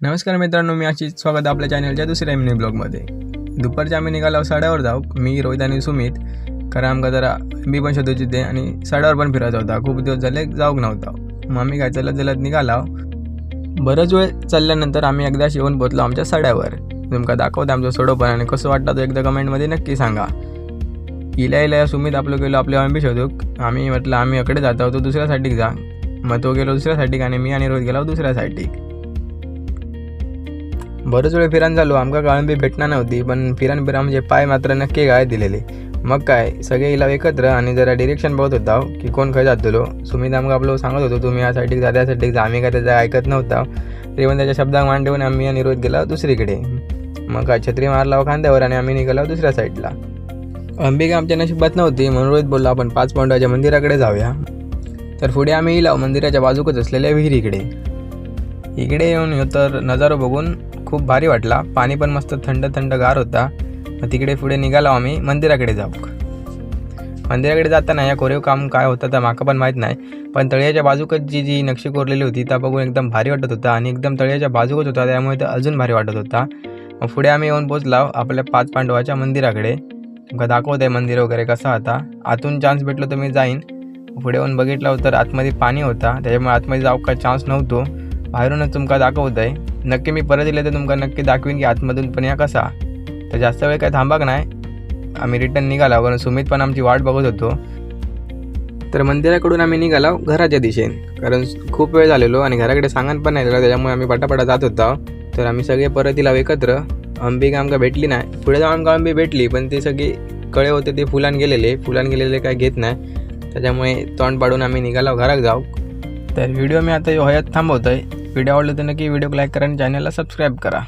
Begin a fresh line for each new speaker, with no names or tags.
नमस्कार मित्रांनो, मी आशिष. स्वागत आहे आपल्या चॅनलच्या दुसऱ्या मिनी ब्लॉगमध्ये. दुपारच्या आम्ही निघालो साड्यावर जाऊ. मी, रोहित आणि सुमित. कारण आमका जरा मी पण शोधायची ते आणि साड्यावर पण फिरायचा होता. खूप दिवस झाले जाऊक नव्हता. मग आम्ही काय चलत निघालो. बरंच वेळ चालल्यानंतर आम्ही एकदा येऊन पोचलो आमच्या साड्यावर. तुमका दाखवतो आमचं सोडोपण आणि कसं वाटतं तो एकदा कमेंटमध्ये नक्की सांगा. इल्या सुमित आपलं गेलो आपल्या आंबी शोधूक. आम्ही म्हटलं आम्ही इकडे जातो, तो दुसऱ्या साईडीक जा. मग तो गेलो दुसऱ्या साईडीक आणि मी आणि रोहित गेलो दुसऱ्या साईडीक. बरंच वेळ फिरान झालो. आमका कळंबी भेटणार नव्हती, पण फिरान म्हणजे पाय मात्र नक्की गाय दिलेले. मग काय सगळे इला एकत्र आणि जरा डिरेक्शन बघत होता की कोण खय जातलो. सुमित आमका आपलं सांगत होतो तुम्ही या साईडीक जा, त्या साईडीक जा. आम्ही काय त्याचं ऐकत नव्हता. तरी पण त्याच्या शब्दाक मान ठेवून आम्ही आणि रोहित गेला दुसरीकडे. मग काय छत्री मारला खांद्यावर आणि आम्ही निघालो दुसऱ्या साईडला. अंबिका आमच्या नशिबात नव्हती, म्हणून रोहित बोलला आपण 5 पांडवाच्या मंदिराकडे जाऊया. तर पुढे आम्ही इलाव मंदिराच्या बाजूकच असलेल्या विहिरीकडे. इकडे येऊन तर नजारा बघून खूप भारी वाटला. पाणी पण मस्त थंड गार होता. मग तिकडे पुढे निघालो आम्ही मंदिराकडे जाऊ. मंदिराकडे जाताना या कोरीव काम काय होतं तर माका पण माहीत नाही, पण तळ्याच्या बाजूकच जी नक्षी कोरलेली होती त्या बघून एकदम भारी वाटत होता आणि एकदम तळ्याच्या बाजूकच होता, त्यामुळे ते अजून भारी वाटत होता. मग पुढे आम्ही येऊन पोचलो आपल्या 5 पांडवाच्या मंदिराकडे. तुमका दाखवत आहे मंदिर वगैरे कसा होता. आतून चान्स भेटलो तर मी जाईन. पुढे येऊन बघितलं तर आतमध्ये पाणी होता, त्याच्यामुळे आतमध्ये जाऊ काय चान्स नव्हतो. बाहेरूनच तुमका दाखवत आहे. नक्की मी परत दिले तर तुमका नक्की दाखवीन की आतमधून पण या कसा. तर जास्त वेळ काय थांबाक नाही, आम्ही रिटर्न निघालो कारण सुमित पण आमची वाट बघत होतो. तर मंदिराकडून आम्ही निघालो घराच्या दिशेने, कारण खूप वेळ झालेलो आणि घराकडे सांगण पण नाही झालं, त्याच्यामुळे आम्ही पटापटा जात होतो. तर आम्ही सगळे परत इला एकत्र. अंबिका आमका भेटली नाही. पुढे जाऊन आमका अंबी भेटली, पण ते सगळे कळे होते ते फुलान गेलेले काय घेत नाही, त्याच्यामुळे तोंड पाडून आम्ही निघालो घरात जाऊ. तर व्हिडिओ मी आता ह्यात थांबवतो आहे. व्हिडिओ आवडला तर नक्की व्हिडिओ लाईक करा आणि चॅनलला सबस्क्राईब करा.